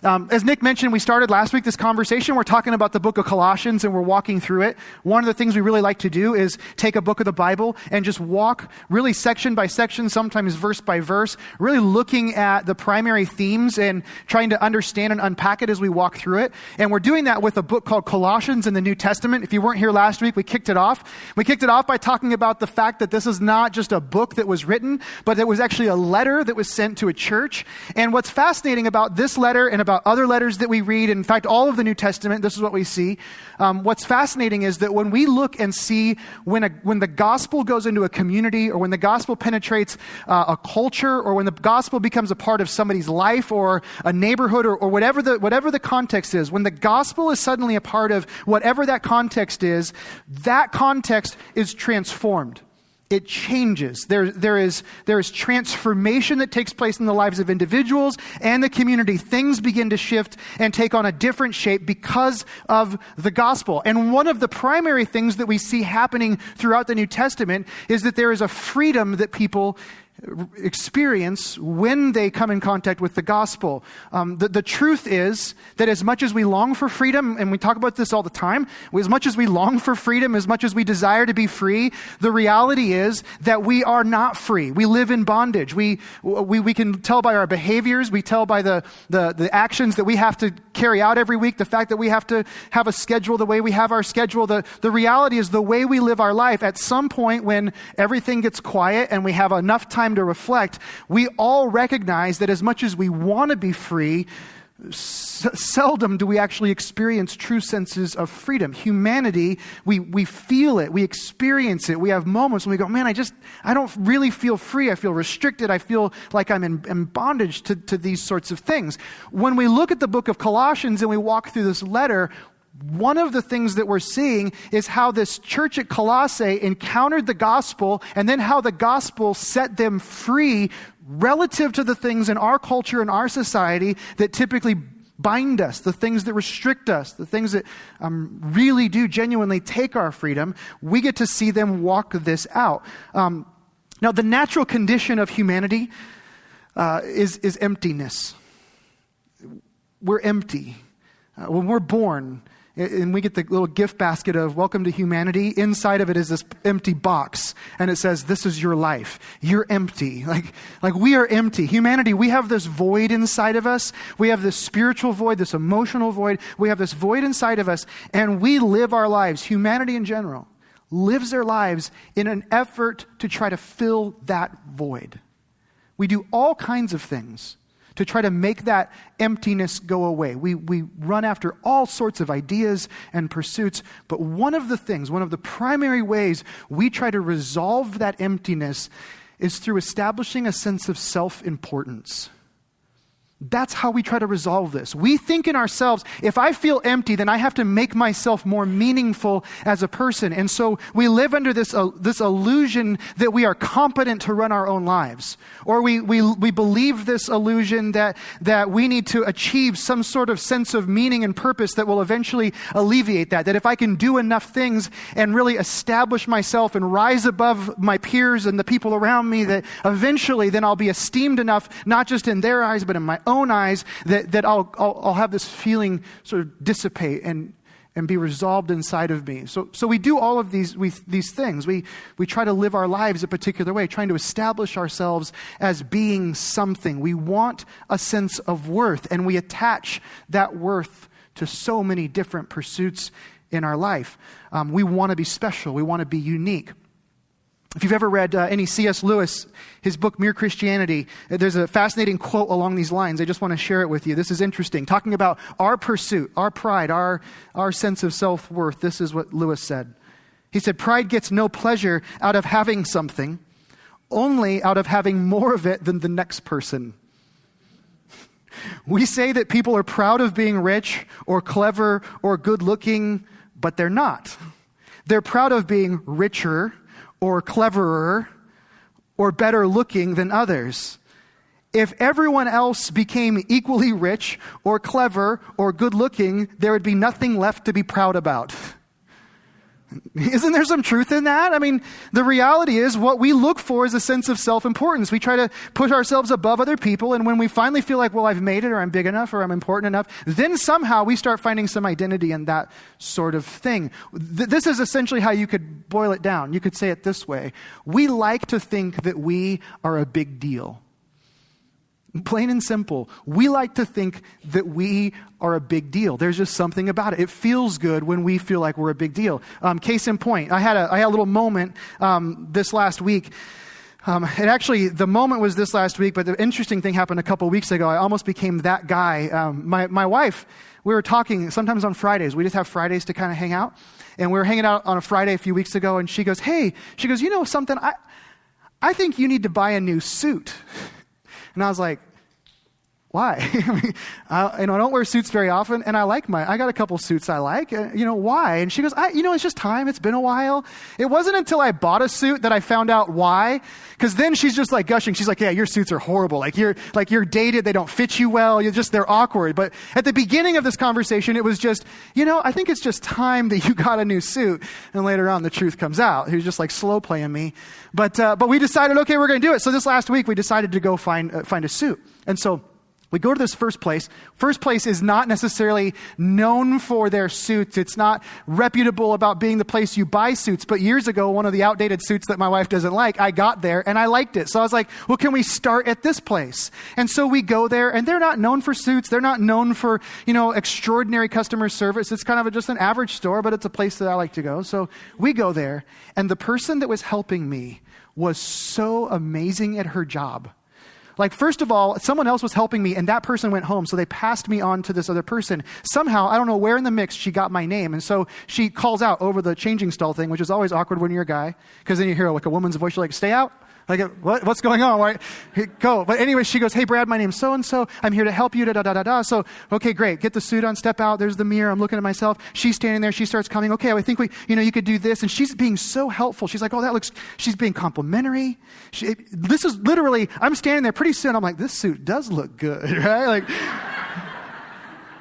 As Nick mentioned, we started last week this conversation. We're talking about the book of Colossians and we're walking through it. One of the things we really like to do is take a book of the Bible and just walk really section by section, sometimes verse by verse, really looking at the primary themes and trying to understand and unpack it as we walk through it. And we're doing that with a book called Colossians in the New Testament. If you weren't here last week, we kicked it off. We kicked it off by talking about the fact that this is not just a book that was written, but it was actually a letter that was sent to a church. And what's fascinating about this letter and about other letters that we read, in fact, all of the New Testament, this is what we see. What's fascinating is that when we look and see when the gospel goes into a community, or when the gospel penetrates a culture, or when the gospel becomes a part of somebody's life or a neighborhood, or whatever the context is, when the gospel is suddenly a part of whatever that context is transformed. It changes. There is transformation that takes place in the lives of individuals and the community. Things begin to shift and take on a different shape because of the gospel. And one of the primary things that we see happening throughout the New Testament is that there is a freedom that people experience when they come in contact with the gospel. The truth is that as much as we long for freedom, and we talk about this all the time, as much as we long for freedom, as much as we desire to be free, the reality is that we are not free. We live in bondage. We can tell by our behaviors, we tell by the actions that we have to carry out every week, the fact that we have to have a schedule the way we have our schedule. The reality is the way we live our life, at some point when everything gets quiet and we have enough time to reflect, we all recognize that as much as we want to be free, seldom do we actually experience true senses of freedom. Humanity, we feel it, we experience it. We have moments when we go, man, I don't really feel free. I feel restricted. I feel like I'm in bondage to these sorts of things. When we look at the book of Colossians and we walk through this letter, one of the things that we're seeing is how this church at Colossae encountered the gospel, and then how the gospel set them free relative to the things in our culture and our society that typically bind us, the things that restrict us, the things that really do genuinely take our freedom. We get to see them walk this out. Now, the natural condition of humanity is emptiness. We're empty. When we're born, and we get the little gift basket of welcome to humanity, inside of it is this empty box. And it says, this is your life. You're empty. Like we are empty. Humanity, we have this void inside of us. We have this spiritual void, this emotional void. We have this void inside of us. And we live our lives, humanity in general, lives their lives in an effort to try to fill that void. We do all kinds of things to try to make that emptiness go away. We run after all sorts of ideas and pursuits, but one of the primary ways we try to resolve that emptiness is through establishing a sense of self-importance. That's how we try to resolve this. We think in ourselves, if I feel empty, then I have to make myself more meaningful as a person. And so we live under this illusion that we are competent to run our own lives. Or we believe this illusion that we need to achieve some sort of sense of meaning and purpose that will eventually alleviate that. That if I can do enough things and really establish myself and rise above my peers and the people around me, that eventually then I'll be esteemed enough, not just in their eyes, but in my own eyes, that I'll have this feeling sort of dissipate and be resolved inside of me. So we do all of these things. We try to live our lives a particular way, trying to establish ourselves as being something. We want a sense of worth, and we attach that worth to so many different pursuits in our life. We want to be special. We want to be unique. If you've ever read any C.S. Lewis, his book, Mere Christianity, there's a fascinating quote along these lines. I just want to share it with you. This is interesting. Talking about our pursuit, our pride, our sense of self-worth. This is what Lewis said. He said, pride gets no pleasure out of having something, only out of having more of it than the next person. We say that people are proud of being rich or clever or good-looking, but they're not. They're proud of being richer or cleverer or better looking than others. If everyone else became equally rich or clever or good looking, there would be nothing left to be proud about. Isn't there some truth in that? I mean, the reality is what we look for is a sense of self-importance. We try to put ourselves above other people, and when we finally feel like, well, I've made it, or I'm big enough, or I'm important enough, then somehow we start finding some identity in that sort of thing. This is essentially how you could boil it down. You could say it this way. We like to think that we are a big deal. Plain and simple. We like to think that we are a big deal. There's just something about it. It feels good when we feel like we're a big deal. Case in point, I had a little moment this last week. The moment was this last week, but the interesting thing happened a couple weeks ago. I almost became that guy. My wife, we were talking sometimes on Fridays. We just have Fridays to kind of hang out. And we were hanging out on a Friday a few weeks ago, and she goes, you know something? I think you need to buy a new suit. And I was like, why? I don't wear suits very often, and I got a couple suits I like. Why? And she goes, it's just time. It's been a while. It wasn't until I bought a suit that I found out why, because then she's just like gushing. She's like, yeah, your suits are horrible. You're dated. They don't fit you well. They're awkward. But at the beginning of this conversation, it was just, I think it's just time that you got a new suit. And later on, the truth comes out. He was just like slow playing me. But we decided, okay, we're going to do it. So this last week, we decided to go find a suit. And so we go to this first place. First place is not necessarily known for their suits. It's not reputable about being the place you buy suits. But years ago, one of the outdated suits that my wife doesn't like, I got there and I liked it. So I was like, well, can we start at this place? And so we go there, and they're not known for suits. They're not known for, extraordinary customer service. It's kind of just an average store, but it's a place that I like to go. So we go there, and the person that was helping me was so amazing at her job. Like, first of all, someone else was helping me, and that person went home, so they passed me on to this other person. Somehow, I don't know where in the mix, she got my name, and so she calls out over the changing stall thing, which is always awkward when you're a guy, because then you hear like a woman's voice, you're like, stay out? Like, what's going on? Why? Go. But anyway, she goes, hey, Brad, my name's so-and-so. I'm here to help you, da-da-da-da-da. So, okay, great. Get the suit on, step out. There's the mirror. I'm looking at myself. She's standing there. She starts coming. Okay, I think you could do this. And she's being so helpful. She's like, she's being complimentary. This is literally, I'm standing there pretty soon. I'm like, this suit does look good, right? Like,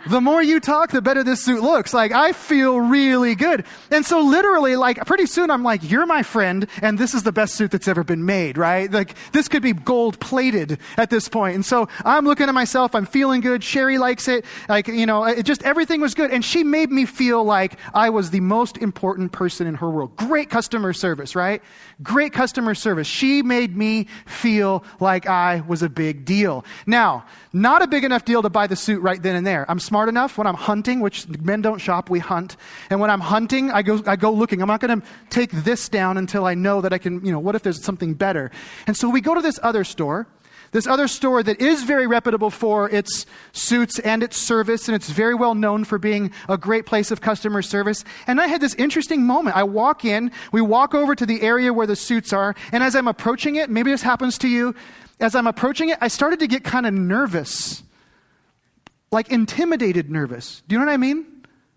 the more you talk, the better this suit looks. Like, I feel really good. And so literally, pretty soon I'm like, you're my friend, and this is the best suit that's ever been made, right? Like, this could be gold plated at this point. And so I'm looking at myself, I'm feeling good. Sherry likes it. Everything was good. And she made me feel like I was the most important person in her world. Great customer service, right? Great customer service. She made me feel like I was a big deal. Now, not a big enough deal to buy the suit right then and there. I'm smart enough when I'm hunting, which men don't shop, we hunt. And when I'm hunting, I go looking. I'm not going to take this down until I know that I can, what if there's something better? And so we go to this other store that is very reputable for its suits and its service, and it's very well known for being a great place of customer service. And I had this interesting moment. I walk in, we walk over to the area where the suits are, and as I'm approaching it, maybe this happens to you, as I'm approaching it, I started to get kind of nervous. Like intimidated nervous. Do you know what I mean?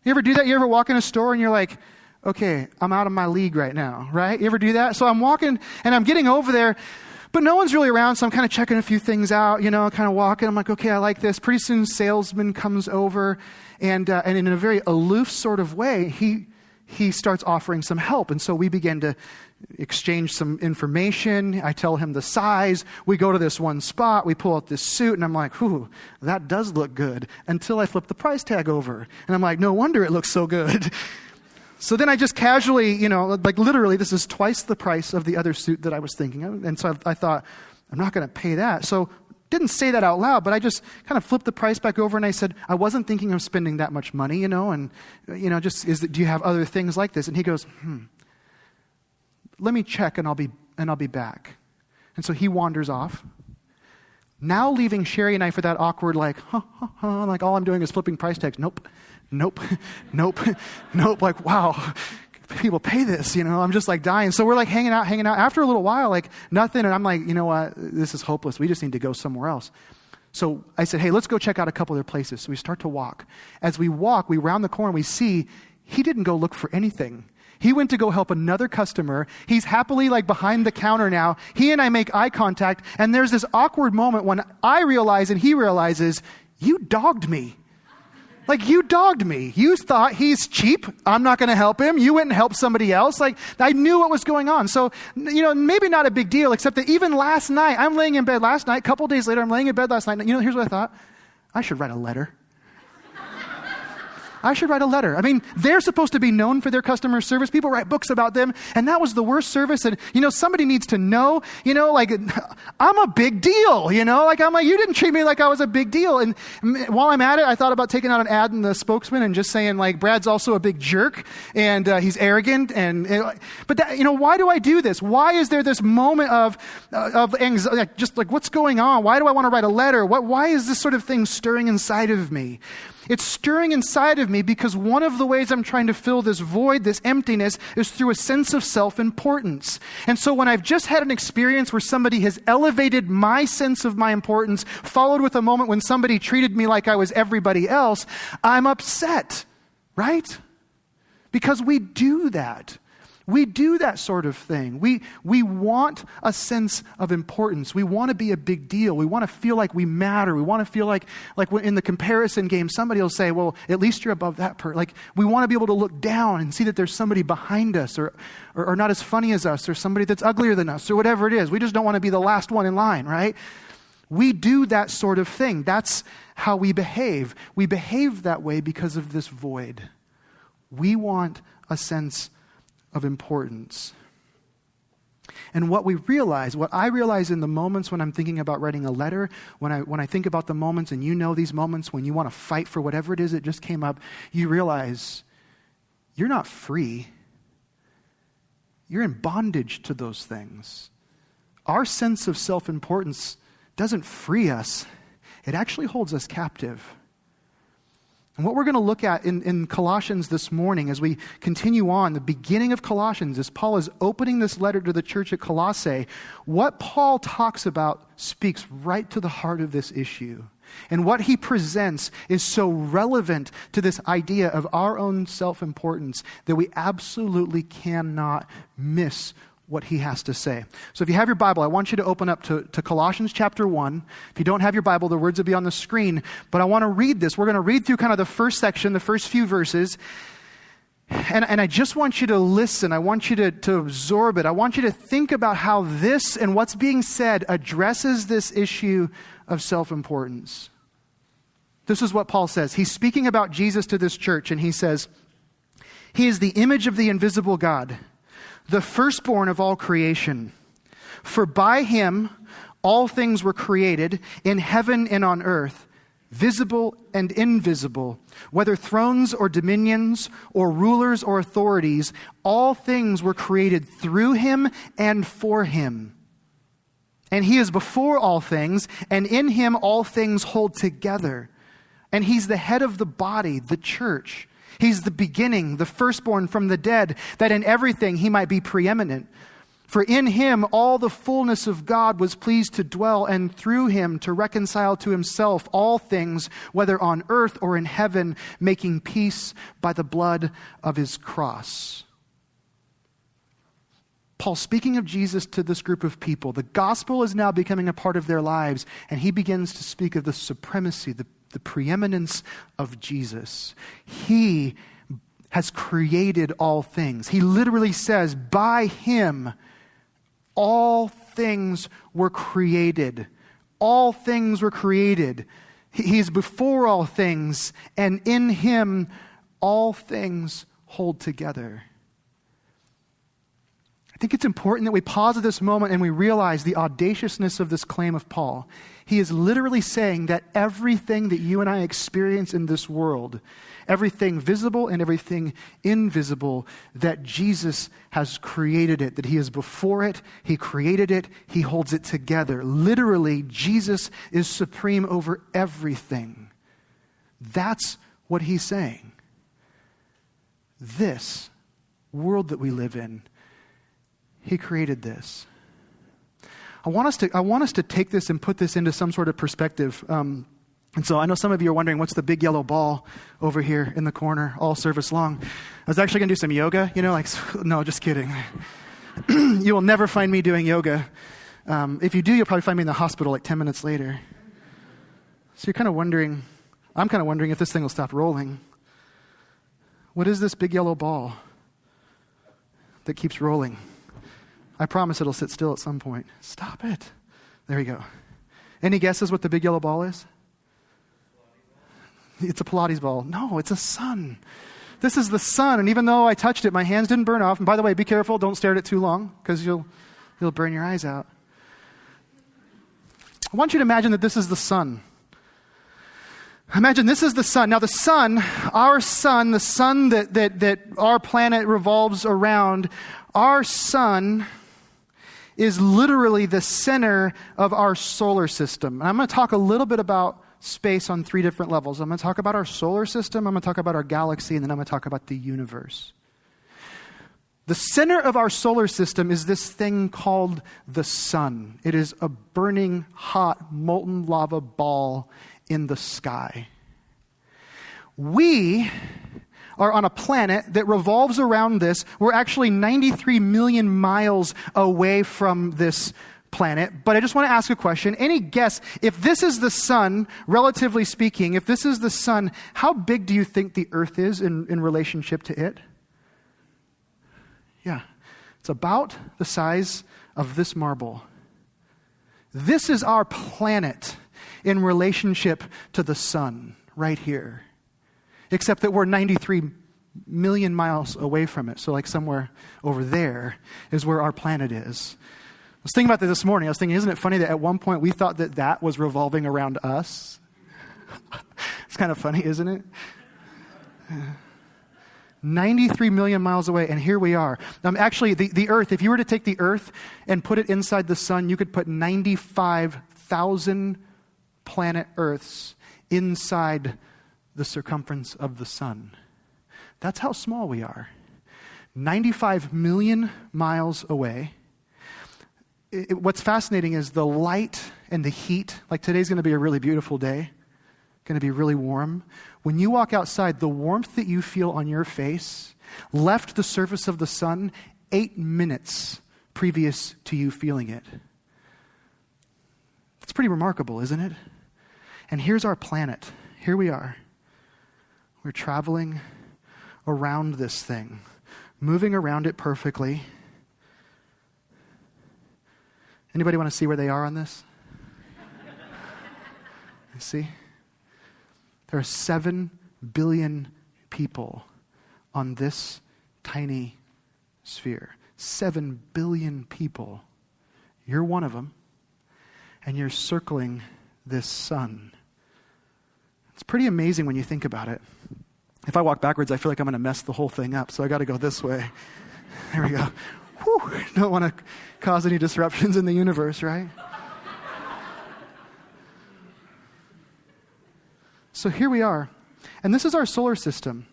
You ever do that? You ever walk in a store and you're like, okay, I'm out of my league right now, right? You ever do that? So I'm walking and I'm getting over there, but no one's really around, so I'm kind of checking a few things out, kind of walking. I'm like, okay, I like this. Pretty soon, salesman comes over, and in a very aloof sort of way, he starts offering some help. And so we begin to exchange some information. I tell him the size. We go to this one spot. We pull out this suit, and I'm like, "Ooh, that does look good." Until I flip the price tag over, and I'm like, "No wonder it looks so good." So then I just casually, literally, this is twice the price of the other suit that I was thinking of, and so I thought, I'm not going to pay that. So didn't say that out loud, but I just kind of flipped the price back over, and I said, I wasn't thinking of spending that much money, and do you have other things like this? And he goes, let me check, and I'll be back. And so he wanders off. Now leaving Sherry and I for that awkward, like all I'm doing is flipping price tags. Nope. Like, wow, people pay this, I'm just like dying. So we're like hanging out. After a little while, like nothing. And I'm like, you know what? This is hopeless. We just need to go somewhere else. So I said, hey, let's go check out a couple other places. So we start to walk. As we walk, we round the corner, we see he didn't go look for anything. He went to go help another customer. He's happily behind the counter now. He and I make eye contact, and there's this awkward moment when I realize and he realizes, you dogged me. Like, you dogged me. You thought he's cheap. I'm not going to help him. You went and helped somebody else. Like, I knew what was going on. So, maybe not a big deal, except that even last night, I'm laying in bed last night. A couple days later, I'm laying in bed last night. Here's what I thought. I should write a letter. I should write a letter. I mean, they're supposed to be known for their customer service. People write books about them, and that was the worst service. And, somebody needs to know, like, I'm a big deal, Like, I'm like, you didn't treat me like I was a big deal. And while I'm at it, I thought about taking out an ad in the Spokesman and just saying, like, Brad's also a big jerk, and he's arrogant. But that, why do I do this? Why is there this moment of anxiety, just like, what's going on? Why do I want to write a letter? Why is this sort of thing stirring inside of me? It's stirring inside of me because one of the ways I'm trying to fill this void, this emptiness, is through a sense of self-importance. And so when I've just had an experience where somebody has elevated my sense of my importance, followed with a moment when somebody treated me like I was everybody else, I'm upset, right? Because we do that. We do that sort of thing. We want a sense of importance. We want to be a big deal. We want to feel like we matter. We want to feel like in the comparison game, somebody will say, well, at least you're above that person. Like, we want to be able to look down and see that there's somebody behind us or not as funny as us or somebody that's uglier than us or whatever it is. We just don't want to be the last one in line, right? We do that sort of thing. That's how we behave. We behave that way because of this void. We want a sense of importance. And what I realize in the moments when I'm thinking about writing a letter, when I think about the moments, and these moments when you want to fight for whatever it is that just came up, you realize you're not free. You're in bondage to those things. Our sense of self-importance doesn't free us. It actually holds us captive. And what we're going to look at in Colossians this morning as we continue on, the beginning of Colossians, as Paul is opening this letter to the church at Colossae, what Paul talks about speaks right to the heart of this issue. And what he presents is so relevant to this idea of our own self-importance that we absolutely cannot miss what he has to say. So if you have your Bible, I want you to open up to Colossians chapter 1. If you don't have your Bible, the words will be on the screen. But I want to read this. We're going to read through kind of the first section, the first few verses. And I just want you to listen. I want you to absorb it. I want you to think about how this and what's being said addresses this issue of self-importance. This is what Paul says. He's speaking about Jesus to this church, and he says, "He is the image of the invisible God, the firstborn of all creation. For by him all things were created, in heaven and on earth, visible and invisible, whether thrones or dominions or rulers or authorities, all things were created through him and for him. And he is before all things, and in him all things hold together. And he's the head of the body, the church. He's the beginning, the firstborn from the dead, that in everything he might be preeminent. For in him all the fullness of God was pleased to dwell, and through him to reconcile to himself all things, whether on earth or in heaven, making peace by the blood of his cross." Paul speaking of Jesus to this group of people. The gospel is now becoming a part of their lives, and he begins to speak of the supremacy, the preeminence of Jesus. He has created all things. He literally says, by him, all things were created. All things were created. He is before all things, and in him, all things hold together. I think it's important that we pause at this moment and we realize the audaciousness of this claim of Paul. He is literally saying that everything that you and I experience in this world, everything visible and everything invisible, that Jesus has created it, that he is before it, he created it, he holds it together. Literally, Jesus is supreme over everything. That's what he's saying. This world that we live in, he created this. I want us to take this and put this into some sort of perspective. And so I know some of you are wondering, what's the big yellow ball over here in the corner all service long? I was actually going to do some yoga, no, just kidding. You will never find me doing yoga. If you do, you'll probably find me in the hospital like 10 minutes later. So you're kind of wondering, I'm kind of wondering if this thing will stop rolling. What is this big yellow ball that keeps rolling? I promise it'll sit still at some point. Stop it. There we go. Any guesses what the big yellow ball is? It's a Pilates ball. No, it's a sun. This is the sun, and even though I touched it, my hands didn't burn off. And by the way, be careful, don't stare at it too long, because you'll burn your eyes out. I want you to imagine that this is the sun. Imagine this is the sun. Now the sun, our sun, the sun that our planet revolves around, our sun is literally the center of our solar system. And I'm going to talk a little bit about space on 3 different levels. I'm going to talk about our solar system, I'm going to talk about our galaxy, and then I'm going to talk about the universe. The center of our solar system is this thing called the sun. It is a burning, hot, molten lava ball in the sky. We are on a planet that revolves around this. We're actually 93 million miles away from this planet. But I just want to ask a question. Any guess, if this is the sun, relatively speaking, if this is the sun, how big do you think the Earth is in relationship to it? Yeah, it's about the size of this marble. This is our planet in relationship to the sun, right here. Except that we're 93 million miles away from it. So like somewhere over there is where our planet is. I was thinking about this morning. I was thinking, isn't it funny that at one point we thought that was revolving around us? It's kind of funny, isn't it? 93 million miles away, and here we are. Actually, the Earth, if you were to take the Earth and put it inside the sun, you could put 95,000 planet Earths inside the circumference of the sun. That's how small we are. 95 million miles away. What's fascinating is the light and the heat. Like today's going to be a really beautiful day. Going to be really warm. When you walk outside, the warmth that you feel on your face left the surface of the sun 8 minutes previous to you feeling it. It's pretty remarkable, isn't it? And here's our planet. Here we are. We're traveling around this thing, moving around it perfectly. Anybody want to see where they are on this? You see? There are 7 billion people on this tiny sphere. 7 billion people. You're one of them, and you're circling this sun. It's pretty amazing when you think about it. If I walk backwards, I feel like I'm going to mess the whole thing up, so I got to go this way. There we go. Whew. Don't want to cause any disruptions in the universe, right? So here we are. And this is our solar system.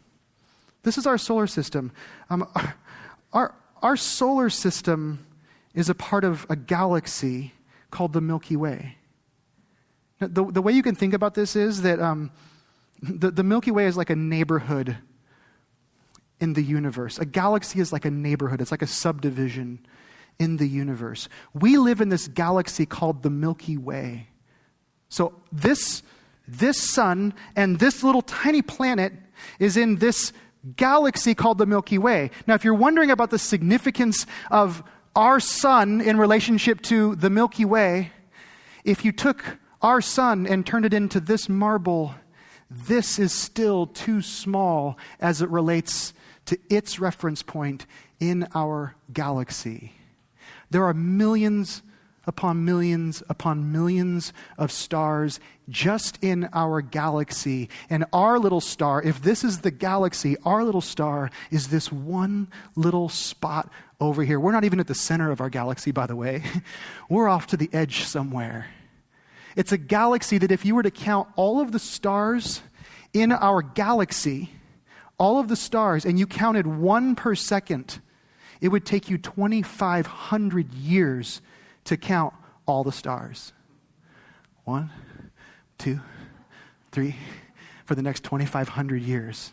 This is our solar system. Our solar system is a part of a galaxy called the Milky Way. Now, the way you can think about this is that the Milky Way is like a neighborhood in the universe. A galaxy is like a neighborhood. It's like a subdivision in the universe. We live in this galaxy called the Milky Way. So this sun and this little tiny planet is in this galaxy called the Milky Way. Now, if you're wondering about the significance of our sun in relationship to the Milky Way, if you took our sun and turned it into this marble, this is still too small as it relates to its reference point in our galaxy. There are millions upon millions upon millions of stars just in our galaxy. And our little star, if this is the galaxy, our little star is this one little spot over here. We're not even at the center of our galaxy, by the way. We're off to the edge somewhere. It's a galaxy that if you were to count all of the stars in our galaxy, all of the stars, and you counted one per second, it would take you 2,500 years to count all the stars. 1, 2, 3, for the next 2,500 years.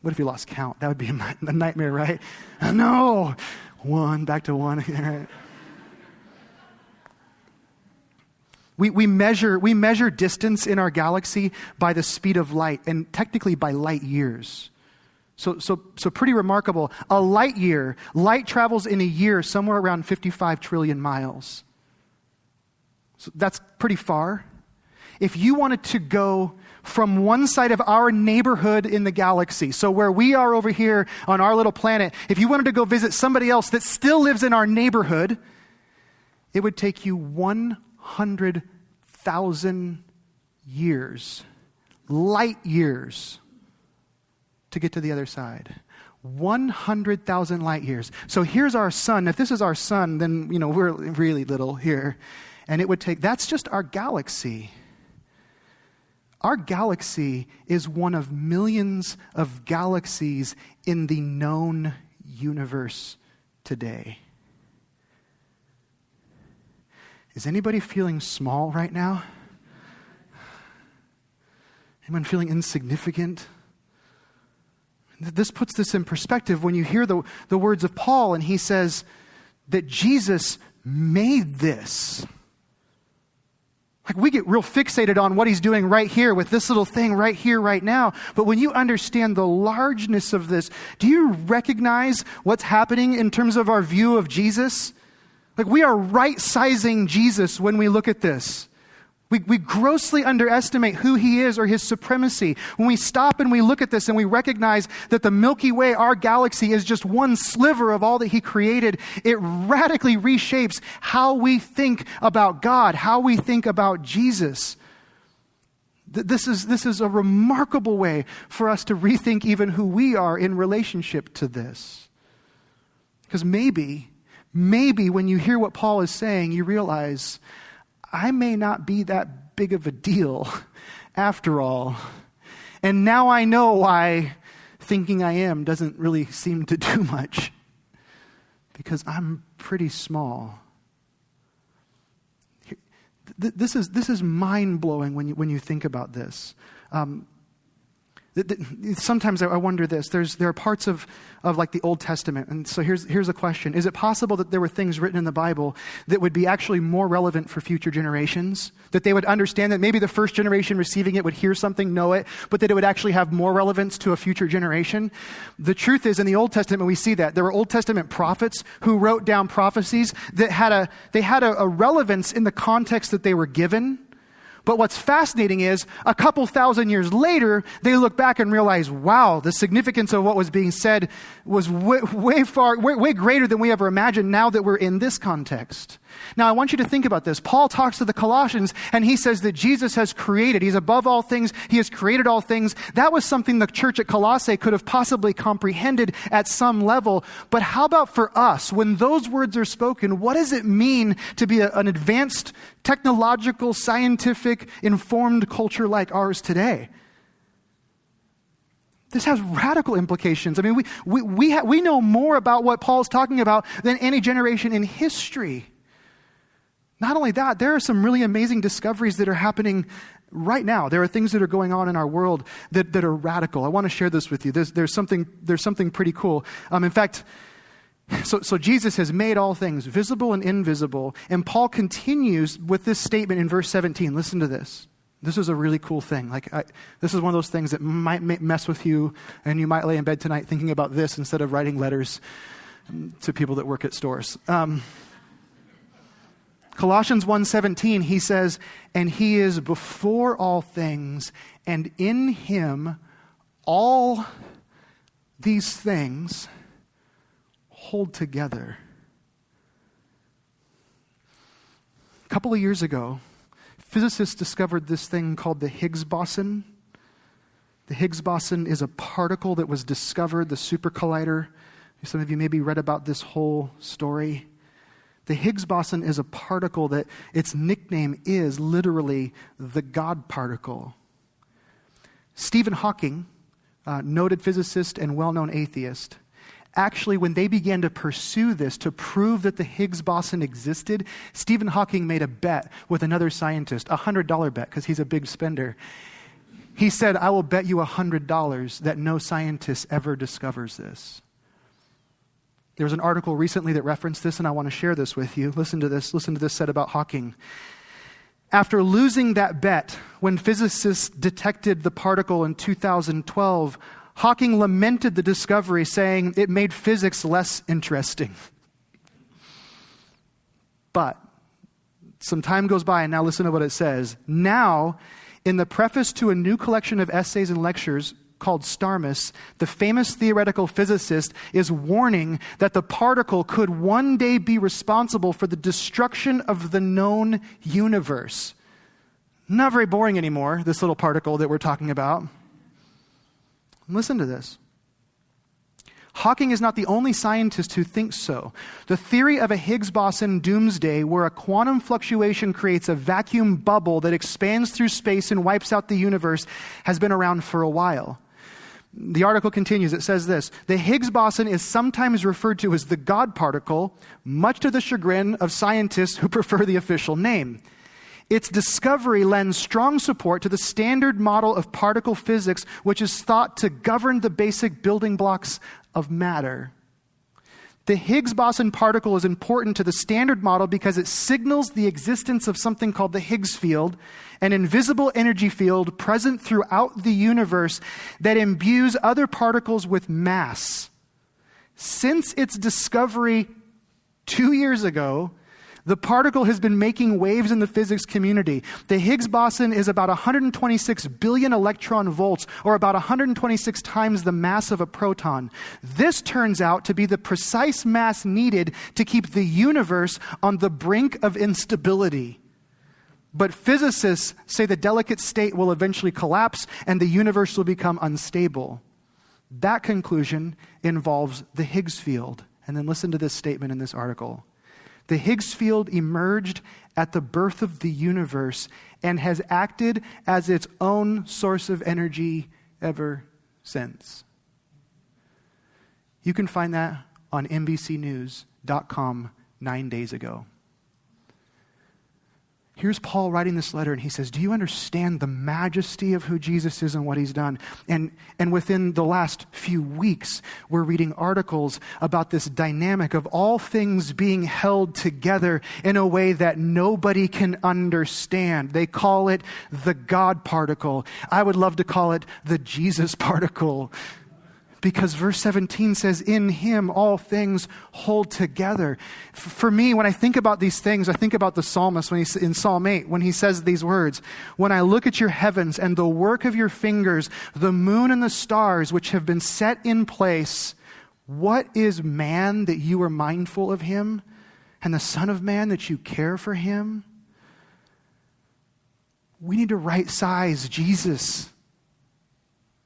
What if you lost count? That would be a nightmare, right? No! 1, back to 1. We measure distance in our galaxy by the speed of light, and technically by light years. So pretty remarkable. A light year, light travels in a year somewhere around 55 trillion miles. So that's pretty far. If you wanted to go from one side of our neighborhood in the galaxy, so where we are over here on our little planet, if you wanted to go visit somebody else that still lives in our neighborhood, it would take you 100,000 years, light years, to get to the other side. 100,000 light years. So here's our sun. If this is our sun, then, we're really little here. And it would take, that's just our galaxy. Our galaxy is one of millions of galaxies in the known universe today. Is anybody feeling small right now? Anyone feeling insignificant? This puts this in perspective when you hear the words of Paul, and he says that Jesus made this. Like, we get real fixated on what he's doing right here with this little thing right here, right now. But when you understand the largeness of this, do you recognize what's happening in terms of our view of Jesus? Like, we are right-sizing Jesus when we look at this. We grossly underestimate who he is or his supremacy. When we stop and we look at this and we recognize that the Milky Way, our galaxy, is just one sliver of all that he created, it radically reshapes how we think about God, how we think about Jesus. This is a remarkable way for us to rethink even who we are in relationship to this. Because maybe when you hear what Paul is saying, you realize, I may not be that big of a deal after all. And now I know why thinking I am doesn't really seem to do much. Because I'm pretty small. This is mind-blowing when you think about this. Sometimes I wonder this. There are parts of like the Old Testament, and so here's a question: is it possible that there were things written in the Bible that would be actually more relevant for future generations? That they would understand that maybe the first generation receiving it would hear something, know it, but that it would actually have more relevance to a future generation? The truth is, in the Old Testament, we see that there were Old Testament prophets who wrote down prophecies that had a relevance in the context that they were given. But what's fascinating is, a couple thousand years later, they look back and realize, wow, the significance of what was being said was way greater than we ever imagined now that we're in this context. Now, I want you to think about this. Paul talks to the Colossians, and he says that Jesus has created. He's above all things. He has created all things. That was something the church at Colossae could have possibly comprehended at some level. But how about for us? When those words are spoken, what does it mean to be an advanced, technological, scientific, informed culture like ours today? This has radical implications. I mean, we know more about what Paul's talking about than any generation in history. Not only that, there are some really amazing discoveries that are happening right now. There are things that are going on in our world that are radical. I want to share this with you. There's something pretty cool. In fact, so Jesus has made all things, visible and invisible. And Paul continues with this statement in verse 17. Listen to this. This is a really cool thing. This is one of those things that might mess with you, and you might lay in bed tonight thinking about this instead of writing letters to people that work at stores. Colossians 1:17, he says, and he is before all things, and in him all these things hold together. A couple of years ago, physicists discovered this thing called the Higgs boson. The Higgs boson is a particle that was discovered, the super collider. Some of you maybe read about this whole story. The Higgs boson is a particle that its nickname is literally the God particle. Stephen Hawking, noted physicist and well-known atheist, actually, when they began to pursue this to prove that the Higgs boson existed, Stephen Hawking made a bet with another scientist, a $100 bet, because he's a big spender. He said, I will bet you $100 that no scientist ever discovers this. There was an article recently that referenced this, and I want to share this with you. Listen to this said about Hawking. After losing that bet, when physicists detected the particle in 2012, Hawking lamented the discovery, saying it made physics less interesting. But some time goes by, and now listen to what it says. Now, in the preface to a new collection of essays and lectures called Starmus, the famous theoretical physicist is warning that the particle could one day be responsible for the destruction of the known universe. Not very boring anymore, this little particle that we're talking about. Listen to this. Hawking is not the only scientist who thinks so. The theory of a Higgs boson doomsday, where a quantum fluctuation creates a vacuum bubble that expands through space and wipes out the universe, has been around for a while. The article continues. It says this: the Higgs boson is sometimes referred to as the God particle, much to the chagrin of scientists who prefer the official name. Its discovery lends strong support to the standard model of particle physics, which is thought to govern the basic building blocks of matter. The Higgs boson particle is important to the standard model because it signals the existence of something called the Higgs field, an invisible energy field present throughout the universe that imbues other particles with mass. Since its discovery 2 years ago, the particle has been making waves in the physics community. The Higgs boson is about 126 billion electron volts, or about 126 times the mass of a proton. This turns out to be the precise mass needed to keep the universe on the brink of instability. But physicists say the delicate state will eventually collapse and the universe will become unstable. That conclusion involves the Higgs field. And then listen to this statement in this article. The Higgs field emerged at the birth of the universe and has acted as its own source of energy ever since. You can find that on NBCnews.com 9 days ago. Here's Paul writing this letter, and he says, do you understand the majesty of who Jesus is and what he's done? And within the last few weeks, we're reading articles about this dynamic of all things being held together in a way that nobody can understand. They call it the God particle. I would love to call it the Jesus particle. Because verse 17 says, in him all things hold together. For me, when I think about these things, I think about the psalmist in Psalm 8, when he says these words, when I look at your heavens and the work of your fingers, the moon and the stars which have been set in place, what is man that you are mindful of him, and the Son of Man that you care for him? We need to right size Jesus.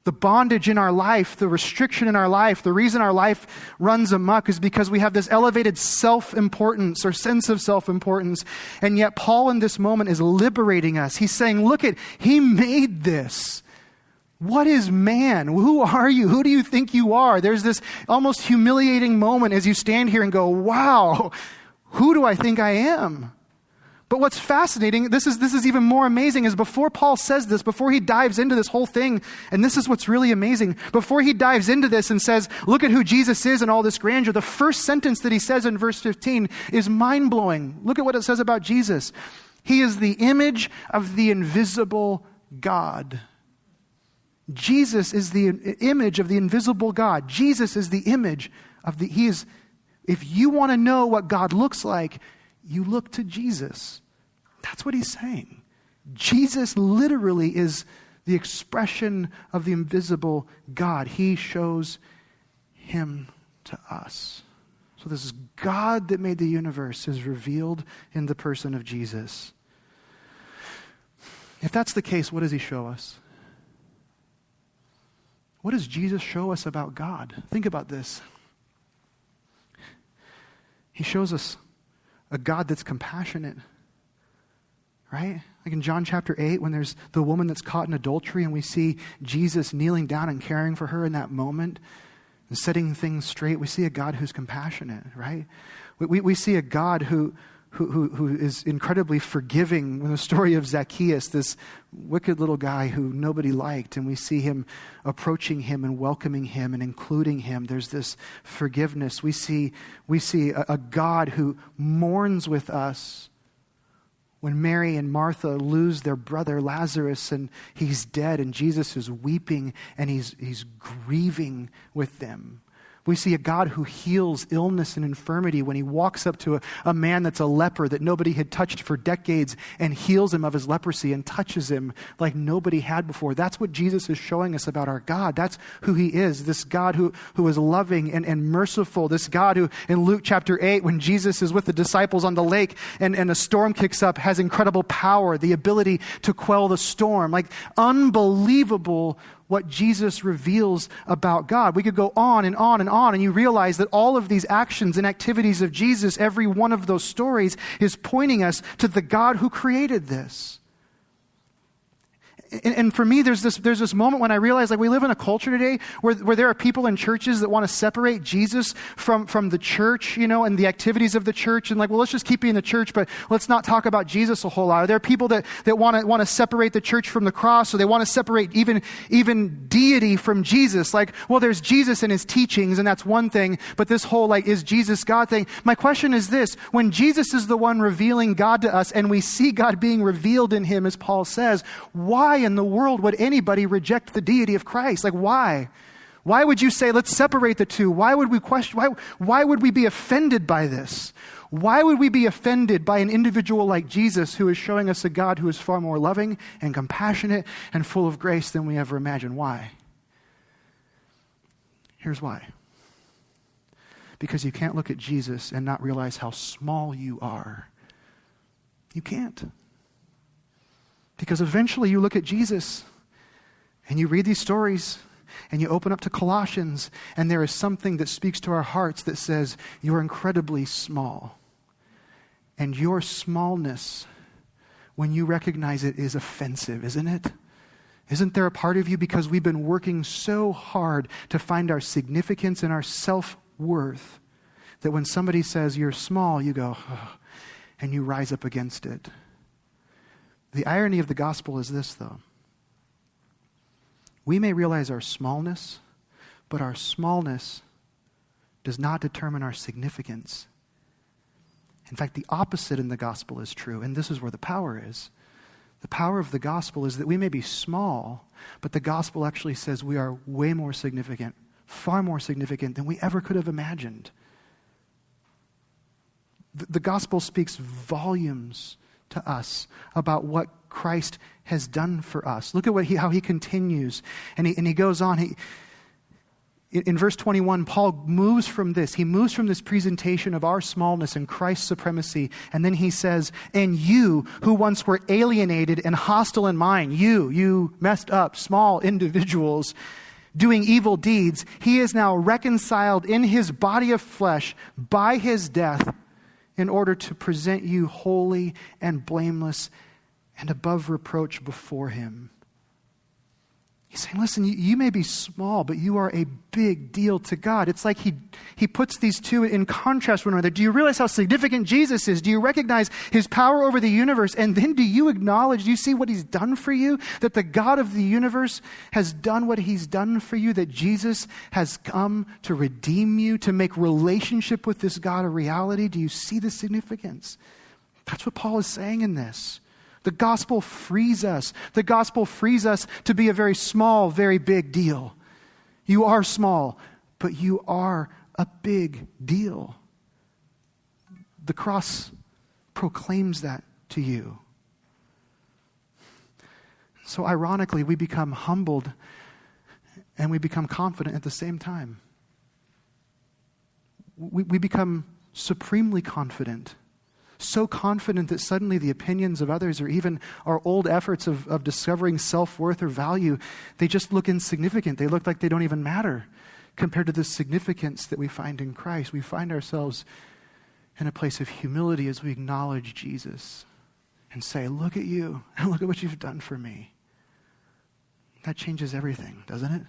The bondage in our life, the restriction in our life, the reason our life runs amok is because we have this elevated self-importance or sense of self-importance. And yet Paul in this moment is liberating us. He's saying, look he made this. What is man? Who are you? Who do you think you are? There's this almost humiliating moment as you stand here and go, wow, who do I think I am? But what's fascinating, this is even more amazing, is before Paul says this, before he dives into this whole thing, and this is what's really amazing, before he dives into this and says, look at who Jesus is and all this grandeur, the first sentence that he says in verse 15 is mind-blowing. Look at what it says about Jesus. He is the image of the invisible God. Jesus is the image of the invisible God. Jesus is the image of if you want to know what God looks like, you look to Jesus. That's what he's saying. Jesus literally is the expression of the invisible God. He shows him to us. So this God that made the universe is revealed in the person of Jesus. If that's the case, what does he show us? What does Jesus show us about God? Think about this. He shows us a God that's compassionate, right? Like in John chapter 8, when there's the woman that's caught in adultery and we see Jesus kneeling down and caring for her in that moment and setting things straight, we see a God who's compassionate, right? We see a God who is incredibly forgiving. In the story of Zacchaeus, this wicked little guy who nobody liked, and we see him approaching him and welcoming him and including him. There's this forgiveness. We see a God who mourns with us When Mary and Martha lose their brother Lazarus and he's dead and Jesus is weeping and he's grieving with them. We see a God who heals illness and infirmity when he walks up to a man that's a leper that nobody had touched for decades and heals him of his leprosy and touches him like nobody had before. That's what Jesus is showing us about our God. That's who he is, this God who is loving and merciful, this God who in Luke chapter 8, when Jesus is with the disciples on the lake and a storm kicks up, has incredible power, the ability to quell the storm. Like unbelievable what Jesus reveals about God. We could go on and on and on, and you realize that all of these actions and activities of Jesus, every one of those stories is pointing us to the God who created this. And for me, there's this moment when I realize, like, we live in a culture today where there are people in churches that want to separate Jesus from the church, and the activities of the church, and like, well, let's just keep being the church, but let's not talk about Jesus a whole lot. There are people that want to separate the church from the cross, or they want to separate even deity from Jesus. Like, well, there's Jesus and his teachings, and that's one thing, but this whole, like, is Jesus God thing. My question is this: when Jesus is the one revealing God to us, and we see God being revealed in him, as Paul says, why in the world would anybody reject the deity of Christ? Like, why? Why would you say, let's separate the two? Why would we question? Why would we be offended by this? Why would we be offended by an individual like Jesus, who is showing us a God who is far more loving and compassionate and full of grace than we ever imagined? Why? Here's why. Because you can't look at Jesus and not realize how small you are. You can't. Because eventually you look at Jesus and you read these stories and you open up to Colossians, and there is something that speaks to our hearts that says, you're incredibly small. And your smallness, when you recognize it, is offensive, isn't it? Isn't there a part of you, because we've been working so hard to find our significance and our self-worth, that when somebody says you're small, you go, oh, and you rise up against it? The irony of the gospel is this, though. We may realize our smallness, but our smallness does not determine our significance. In fact, the opposite in the gospel is true, and this is where the power is. The power of the gospel is that we may be small, but the gospel actually says we are way more significant, far more significant than we ever could have imagined. The gospel speaks volumes to us about what Christ has done for us. Look at how he continues, and he goes on. In verse 21, Paul moves from this. He moves from this presentation of our smallness and Christ's supremacy, and then he says, "And you who once were alienated and hostile in mind, you messed up, small individuals, doing evil deeds, he is now reconciled in his body of flesh by his death, in order to present you holy and blameless and above reproach before him." He's saying, listen, you may be small, but you are a big deal to God. It's like he puts these two in contrast with one another. Do you realize how significant Jesus is? Do you recognize his power over the universe? And then do you see what he's done for you? That the God of the universe has done what he's done for you, that Jesus has come to redeem you, to make relationship with this God a reality? Do you see the significance? That's what Paul is saying in this. The gospel frees us. The gospel frees us to be a very small, very big deal. You are small, but you are a big deal. The cross proclaims that to you. So ironically, we become humbled and we become confident at the same time. We become supremely confident. So confident that suddenly the opinions of others, or even our old efforts of discovering self-worth or value, they just look insignificant. They look like they don't even matter compared to the significance that we find in Christ. We find ourselves in a place of humility as we acknowledge Jesus and say, look at you, and look at what you've done for me. That changes everything, doesn't it?